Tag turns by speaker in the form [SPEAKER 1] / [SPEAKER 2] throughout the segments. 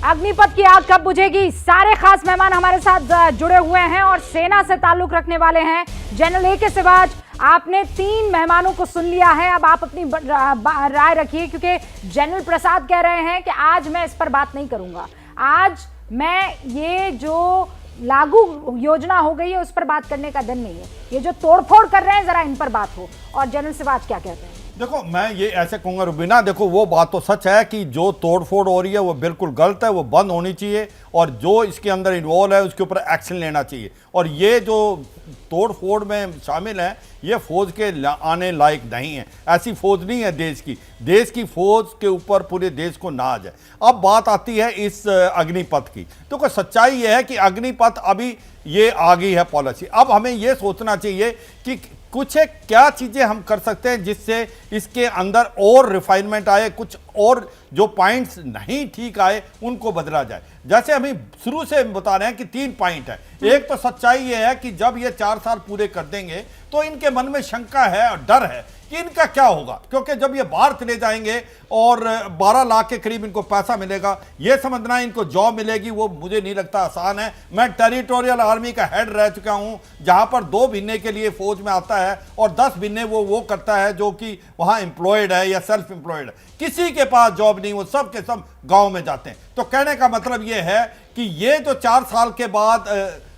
[SPEAKER 1] अग्निपथ की आग कब बुझेगी? सारे खास मेहमान हमारे साथ जुड़े हुए हैं और सेना से ताल्लुक रखने वाले हैं। General A K. सिवाच, आपने 3 मेहमानों को सुन लिया है, अब आप अपनी राय रखिए, क्योंकि जनरल प्रसाद कह रहे हैं कि आज मैं इस पर बात नहीं करूंगा, आज मैं ये जो लागू योजना हो गई है उस पर बात करने का दिन नहीं है, ये जो तोड़फोड़ कर रहे हैं जरा इन पर बात हो। और जनरल सिवाच क्या कहते हैं?
[SPEAKER 2] देखो, मैं ये ऐसे कहूँगा रुबीना, देखो वो बात तो सच है कि जो तोड़फोड़ हो रही है वो बिल्कुल गलत है, वो बंद होनी चाहिए और जो इसके अंदर इन्वॉल्व है उसके ऊपर एक्शन लेना चाहिए। और ये जो तोड़फोड़ में शामिल है ये फौज के आने लायक नहीं है, ऐसी फौज नहीं है देश की फौज के ऊपर पूरे देश को नाज है। अब बात आती है इस अग्निपथ की, तो सच्चाई ये है कि अग्निपथ अभी ये आ गई है पॉलिसी। अब हमें ये सोचना चाहिए कि कुछ क्या चीज़ें हम कर सकते हैं जिससे इसके अंदर और रिफाइनमेंट आए, कुछ और जो पॉइंट्स नहीं ठीक आए उनको बदला जाए। जैसे हम शुरू से बता रहे हैं कि 3 पॉइंट है। एक तो सच्चाई ये है कि जब ये 4 साल पूरे कर देंगे तो इनके मन में शंका है और डर है कि इनका क्या होगा, क्योंकि जब ये बाहर चले जाएंगे और 12 लाख के करीब इनको पैसा मिलेगा, ये समझना इनको जॉब मिलेगी वो मुझे नहीं लगता आसान है। मैं टेरिटोरियल आर्मी का हेड रह चुका हूं, जहां पर 2 महीने के लिए फौज में आता है और 10 महीने वो करता है जो कि वहां एम्प्लॉयड है या सेल्फ एम्प्लॉयड है, किसी के पास जॉब नहीं, वो सब के सब गांव में जाते हैं। तो कहने का मतलब ये है कि ये जो 4 साल के बाद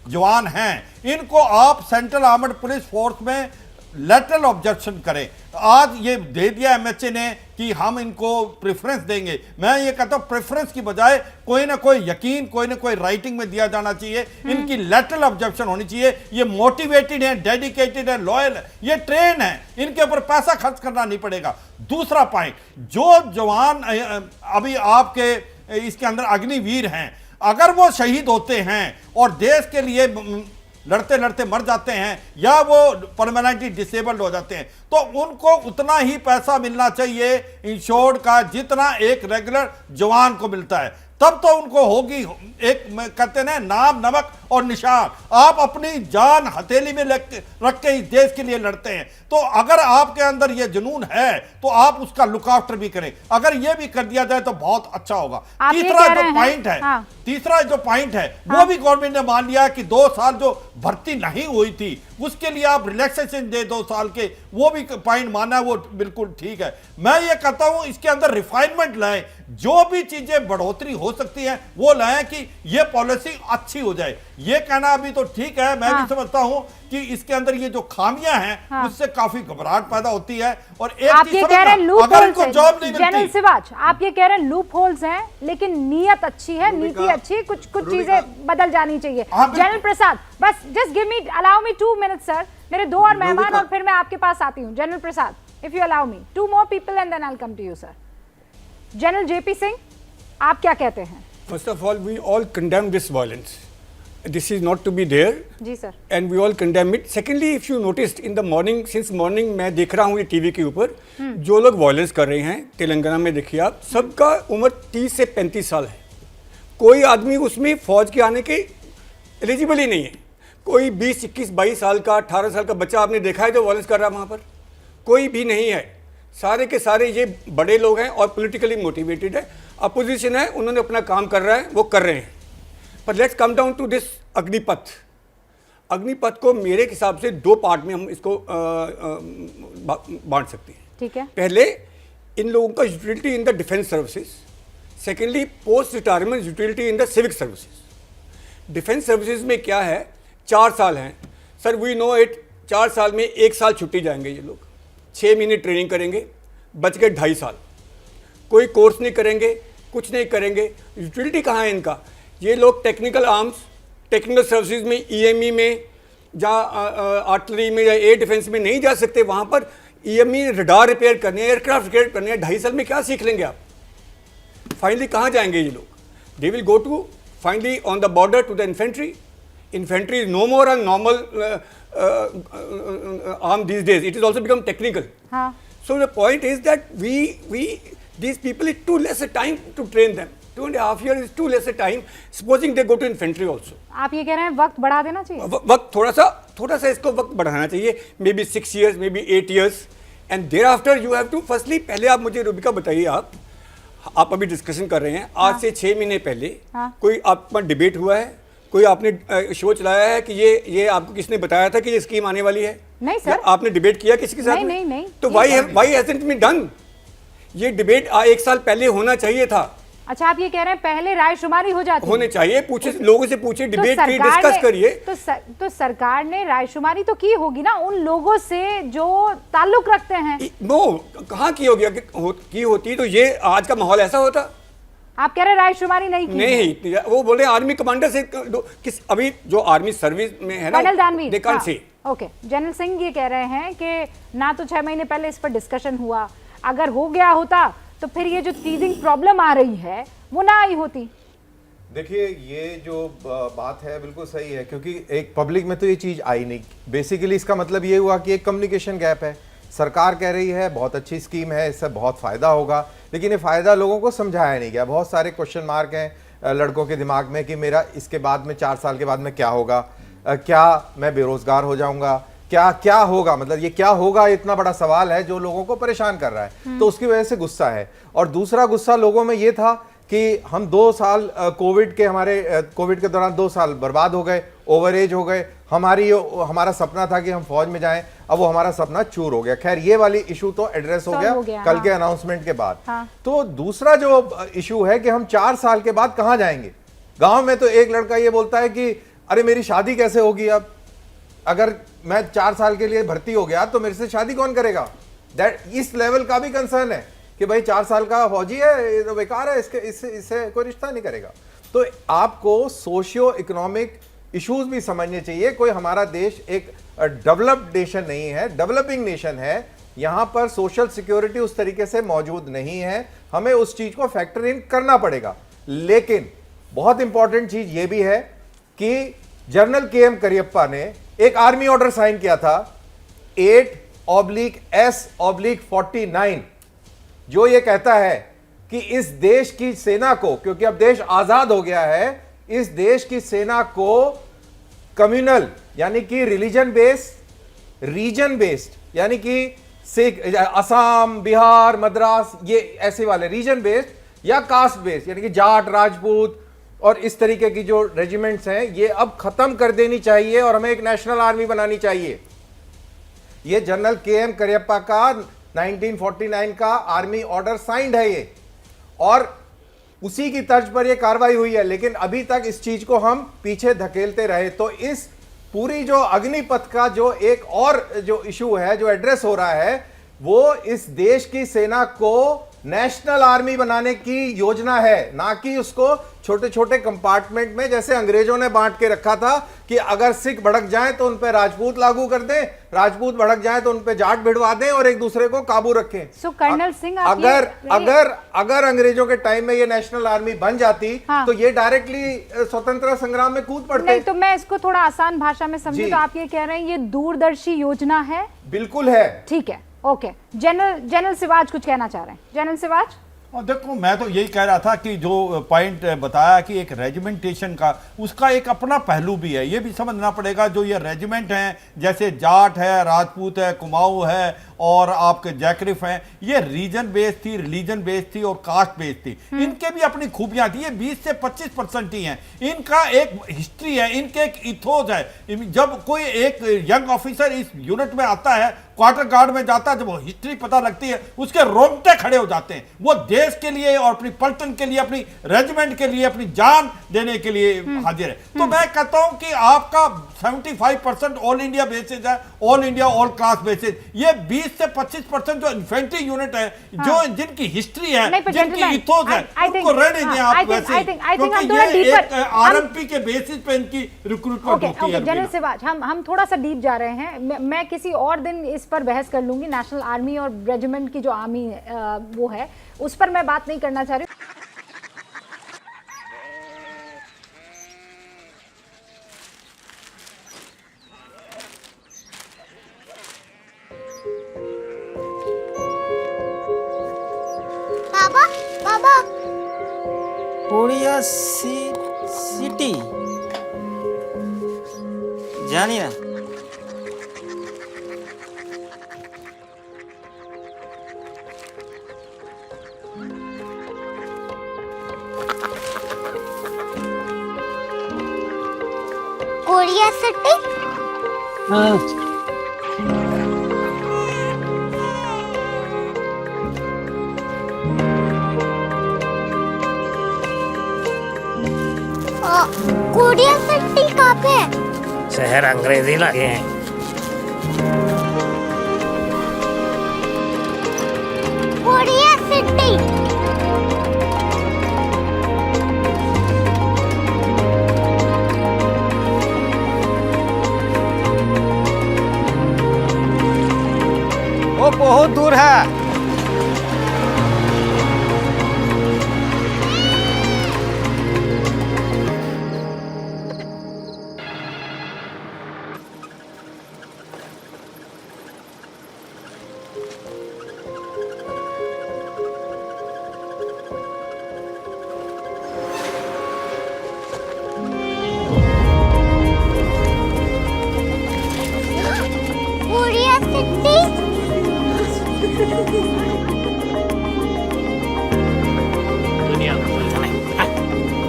[SPEAKER 2] जवान हैं इनको आप सेंट्रल आर्मड पुलिस फोर्स में लेटरल ऑब्जेक्शन करें। आज ये दे दिया एमएचए ने कि हम इनको प्रेफरेंस देंगे। मैं ये कहता हूं प्रेफरेंस की बजाय कोई ना कोई यकीन, कोई ना कोई राइटिंग में दिया जाना चाहिए। इनकी लेटरल ऑब्जेक्शन होनी चाहिए। ये मोटिवेटेड है, डेडिकेटेड है, लॉयल है, ये ट्रेन है, इनके ऊपर पैसा खर्च करना नहीं पड़ेगा। दूसरा पॉइंट, जो जवान अभी आपके इसके अंदर अग्निवीर हैं, अगर वो शहीद होते हैं और देश के लिए लड़ते लड़ते मर जाते हैं या वो परमानेंटली डिसेबल्ड हो जाते हैं, तो उनको उतना ही पैसा मिलना चाहिए इंश्योर्ड का जितना एक रेगुलर जवान को मिलता है। तब तो उनको होगी एक कहते हैं नाम, नमक और निशान। आप अपनी जान हथेली में रख के इस देश के लिए लड़ते हैं, तो अगर आपके अंदर ये जुनून है तो आप उसका लुक आफ्टर भी करें। अगर ये भी कर दिया जाए तो बहुत अच्छा होगा। तीसरा जो पॉइंट है वो भी गवर्नमेंट ने मान लिया कि 2 साल जो भर्ती नहीं हुई थी उसके लिए आप रिलैक्सेशन दे 2 साल के, वो भी पॉइंट माना, वो बिल्कुल ठीक है। मैं ये कहता हूं इसके अंदर रिफाइनमेंट लाएं, जो भी चीजें बढ़ोतरी हो सकती है वो लाएं कि ये पॉलिसी अच्छी हो जाए। ये कहना अभी तो ठीक है, मैं भी समझता हूं कि इसके अंदर ये जो खामियां हैं उससे काफी घबराहट पैदा होती है। और एक
[SPEAKER 1] आप ये कह रहे हैं लूप
[SPEAKER 2] अगर इनको जॉब नहीं मिलती,
[SPEAKER 1] जनरल सिवाच आप ये कह रहे हैं लूप होल्स हैं, लेकिन नीयत अच्छी है, नीति अच्छी है, कुछ चीजें बदल जानी चाहिए। जनरल प्रसाद, बस just give me, allow me 2 minutes sir, मेरे 2 और मेहमान और फिर मैं आपके पास आती हूँ। General Prasad, if you allow me 2 more people and then I'll come to you sir. General JP Singh, आप क्या कहते हैं?
[SPEAKER 3] First of all, we all condemn this violence. This is not to be there.
[SPEAKER 1] जी sir.
[SPEAKER 3] And we all condemn it. Secondly, if you noticed in the morning, since morning मैं देख रहा हूँ ये टीवी के ऊपर जो लोग वायलेंस कर रहे हैं तेलंगाना में, देखिए आप, सबका उम्र 30 से 35 साल है। कोई आदमी उसमें फौज के आने के एलिजिबल ही नहीं है। कोई 20, 21, 22 साल का, 18 साल का बच्चा आपने देखा है जो वायलेंस कर रहा है वहाँ पर? कोई भी नहीं है। सारे के सारे ये बड़े लोग हैं और पॉलिटिकली मोटिवेटेड है। अपोजिशन है, उन्होंने अपना काम कर रहा है, वो कर रहे हैं। पर let's come down to this Agnipath. Agnipath को मेरे हिसाब से 2 पार्ट में हम इसको बांट सकते हैं।
[SPEAKER 1] ठीक है।
[SPEAKER 3] पहले इन लोगों का utility in the defence services, secondly post retirement utility in the civic services. Defence services में क्या है, 4 साल हैं सर, वी नो इट। 4 साल में 1 साल छुट्टी जाएंगे ये लोग, 6 महीने ट्रेनिंग करेंगे, बच गए 2.5 साल। कोई कोर्स नहीं करेंगे, कुछ नहीं करेंगे। यूटिलिटी कहाँ है इनका? ये लोग टेक्निकल आर्म्स, टेक्निकल सर्विसेज में, ईएमई में, जहाँ आर्टिलरी में या एयर डिफेंस में नहीं जा सकते, वहाँ पर ईएमई रडार रिपेयर करने, एयरक्राफ्ट रिपेयर करने, 2.5 साल में क्या सीख लेंगे आप? फाइनली कहाँ जाएंगे ये लोग? They will go to finally on the border to the infantry. Infantry is no more a normal arm these days. It is also become technical. So the point is that these people, it's too less a time to train them. 2.5 years is too less a time. Supposing they go to infantry also.
[SPEAKER 1] आप ये कह रहे हैं वक्त बढ़ा देना चाहिए?
[SPEAKER 3] वक्त थोड़ा सा इसको वक्त बढ़ाना चाहिए. Maybe 6 years, maybe 8 years. And thereafter you have to, firstly, पहले आप मुझे रूबिका बताइए, आप आप अभी डिस्कशन कर रहे हैं, आज से 6 महीने पहले
[SPEAKER 1] हाँ।
[SPEAKER 3] कोई आपका डिबेट हुआ है, कोई आपने शो चलाया है कि ये आपको किसने बताया था कि ये स्कीम आने वाली है?
[SPEAKER 1] नहीं सर।
[SPEAKER 3] या आपने डिबेट किया किसी के साथ?
[SPEAKER 1] नहीं।
[SPEAKER 3] तो व्हाई हैजंट बीन डन? ये डिबेट 1 साल पहले होना चाहिए था।
[SPEAKER 1] अच्छा, आप ये कह रहे हैं पहले रायशुमारी हो जाती
[SPEAKER 3] होने चाहिए, पूछे लोगों से, पूछे,
[SPEAKER 1] तो
[SPEAKER 3] डिबेट की,
[SPEAKER 1] सरकार
[SPEAKER 3] डिस्कस
[SPEAKER 1] ने-
[SPEAKER 3] करिए।
[SPEAKER 1] तो सरकार ने रायशुमारी तो की होगी ना उन लोगों से जो ताल्लुक रखते हैं।
[SPEAKER 3] नो, कहाँ की होगी? की होती तो ये आज का माहौल ऐसा होता?
[SPEAKER 1] आप कह रहे हैं रायशुमारी नहीं की?
[SPEAKER 3] नहीं, वो बोले आर्मी कमांडर से अभी जो आर्मी सर्विस में है ना,
[SPEAKER 1] कर्नल दानवीर,
[SPEAKER 3] they can't say।
[SPEAKER 1] Okay, general Singh ये कह रहे हैं कि ना तो 6 महीने पहले इस पर डिस्कशन हुआ, अगर हो गया होता तो फिर ये जो टीजिंग प्रॉब्लम आ रही है वो ना आई होती।
[SPEAKER 4] देखिए, ये जो बात है बिल्कुल सही है, क्योंकि एक पब्लिक में तो ये चीज़ आई नहीं। बेसिकली इसका मतलब ये हुआ कि एक कम्युनिकेशन गैप है। सरकार कह रही है बहुत अच्छी स्कीम है, इससे बहुत फ़ायदा होगा, लेकिन ये फ़ायदा लोगों को समझाया नहीं गया। बहुत सारे क्वेश्चन मार्क हैं लड़कों के दिमाग में कि मेरा इसके बाद में 4 साल के बाद में क्या होगा, क्या मैं बेरोज़गार हो जाऊँगा, क्या होगा, मतलब ये क्या होगा, इतना बड़ा सवाल है जो लोगों को परेशान कर रहा है। तो उसकी वजह से गुस्सा है। और दूसरा गुस्सा लोगों में ये था कि हम 2 साल कोविड के दौरान 2 साल बर्बाद हो गए, ओवर एज हो गए। हमारा सपना था कि हम फौज में जाएं, अब वो हमारा सपना चूर हो गया। खैर, ये वाली इशू तो एड्रेस हो गया कल के अनाउंसमेंट के बाद। तो दूसरा जो इशू है कि हम 4 साल के बाद कहां जाएंगे। गांव में तो एक लड़का ये बोलता है कि अरे मेरी शादी कैसे होगी, अब अगर मैं 4 साल के लिए भर्ती हो गया तो मेरे से शादी कौन करेगा। इस लेवल का भी कंसर्न है कि भाई 4 साल का फौजी है, ये तो बेकार है, इससे कोई रिश्ता नहीं करेगा। तो आपको सोशियो इकोनॉमिक इश्यूज भी समझने चाहिए। कोई हमारा देश एक डेवलप्ड नेशन नहीं है, डेवलपिंग नेशन है। यहां पर सोशल सिक्योरिटी उस तरीके से मौजूद नहीं है, हमें उस चीज को फैक्टर इन करना पड़ेगा। लेकिन बहुत इंपॉर्टेंट चीज यह भी है कि जनरल के.एम. करियप्पा ने एक आर्मी ऑर्डर साइन किया था 8/S/49, जो ये कहता है कि इस देश की सेना को, क्योंकि अब देश आजाद हो गया है, इस देश की सेना को कम्युनल यानी कि रिलीजन बेस्ड, रीजन बेस्ड यानी कि सिख, असम, बिहार, मद्रास, ये ऐसे वाले रीजन बेस्ड या कास्ट बेस्ड यानी कि जाट, राजपूत और इस तरीके की जो रेजिमेंट्स हैं, ये अब खत्म कर देनी चाहिए और हमें एक नेशनल आर्मी बनानी चाहिए। ये जनरल के.एम. करियप्पा का 1949 का आर्मी ऑर्डर साइंड है ये, और उसी की तर्ज पर ये कार्रवाई हुई है। लेकिन अभी तक इस चीज को हम पीछे धकेलते रहे। तो इस पूरी जो अग्निपथ का जो एक और जो इशू है जो एड्रेस हो रहा है, वो इस देश की सेना को नेशनल आर्मी बनाने की योजना है, ना कि उसको छोटे छोटे कंपार्टमेंट में जैसे अंग्रेजों ने बांट के रखा था कि अगर सिख भड़क जाएं तो उन पे राजपूत लागू कर दें, राजपूत भड़क जाएं तो उन पे जाट भिड़वा दें और एक दूसरे को काबू रखें।
[SPEAKER 1] सो कर्नल सिंह,
[SPEAKER 3] अगर अंग्रेजों के टाइम में ये नेशनल आर्मी बन जाती तो ये डायरेक्टली स्वतंत्रता संग्राम में कूद पड़ते।
[SPEAKER 1] नहीं, तो मैं इसको थोड़ा आसान भाषा में समझूं तो आप ये कह रहे हैं ये दूरदर्शी योजना है?
[SPEAKER 3] बिल्कुल है।
[SPEAKER 1] ठीक है, ओके। जनरल सिवाज कुछ कहना चाह रहे हैं। जनरल सिवाज,
[SPEAKER 2] और देखो, मैं तो यही कह रहा था कि जो पॉइंट बताया कि एक रेजिमेंटेशन का, उसका एक अपना पहलू भी है। ये भी समझना पड़ेगा, जो ये रेजिमेंट हैं, जैसे जाट है, राजपूत है, कुमाऊं है और आपके जैकरिफ हैं, ये रीजन बेस्ड थी, रिलीजन बेस्ड थी और कास्ट बेस्ड थी। इनके भी अपनी खूबियां थी। ये 20 से 25% ही हैं। इनका एक हिस्ट्री है, इनके एक इथोस है। जब कोई एक यंग ऑफिसर इस यूनिट में आता है, क्वार्टर गार्ड में जाता है, जब वो हिस्ट्री पता लगती है, उसके रोंगटे खड़े हो जाते हैं। वो देश के लिए और अपनी पलटन के लिए, अपनी रेजिमेंट के लिए, अपनी जान देने के लिए हाजिर है। तो मैं कहता हूं कि आपका 75% ऑल इंडिया बेसिस है, all India all class basis. ये 20 से 25% जो इन्फेंट्री यूनिट है, जो जिनकी हिस्ट्री है, जिनकी इथोस है, उनको रहने दें आप वैसे, क्योंकि ये एक आरएमपी के बेसिस पे इनकी रिक्रूटमेंट होती है।
[SPEAKER 1] जनरल सिवाज, हम थोड़ा सा डीप जा रहे हैं। मैं किसी और दिन इस पर बहस कर लूंगी। नेशनल आर्मी और रेजिमेंट की जो आर्मी वो है, उस पर मैं बात नहीं करना चाह रही।
[SPEAKER 5] बाबा बाबा,
[SPEAKER 6] उड़िया सिटी জানি না।
[SPEAKER 5] Korea city. कोरिया सिटी कहाँ पे है?
[SPEAKER 7] शहर अंग्रेजी लगे हैं।
[SPEAKER 5] Korea city.
[SPEAKER 7] वो बहुत दूर है।
[SPEAKER 5] Korea city.
[SPEAKER 7] दुनिया को बोलना नहीं।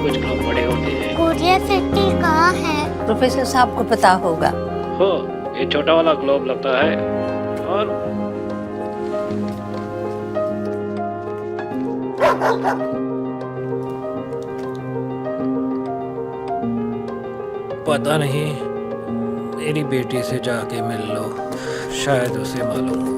[SPEAKER 7] कुछ लोग बड़े होते हैं।
[SPEAKER 5] कोरिया सिटी कहाँ है?
[SPEAKER 8] प्रोफेसर साहब को पता होगा।
[SPEAKER 7] हो, ये छोटा वाला ग्लोब लगता है और पता नहीं, मेरी बेटी से जाके मिल लो, शायद उसे मालूम हो।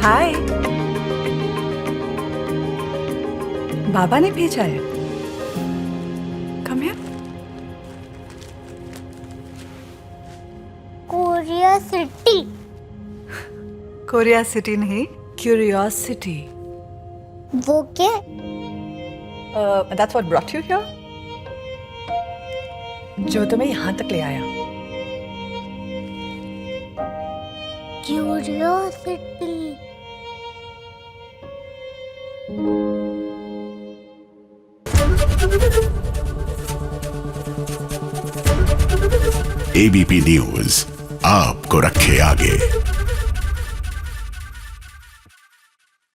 [SPEAKER 8] हाय, बाबा ने भेजा है। Come here.
[SPEAKER 5] Korea city.
[SPEAKER 8] Korea city नहीं, क्यूरियोसिटी।
[SPEAKER 5] वो क्या?
[SPEAKER 8] That's what brought you here. जो तुम्हें यहाँ तक ले आया।
[SPEAKER 5] क्यूरियोसिटी।
[SPEAKER 9] एबीपी न्यूज आपको रखे आगे।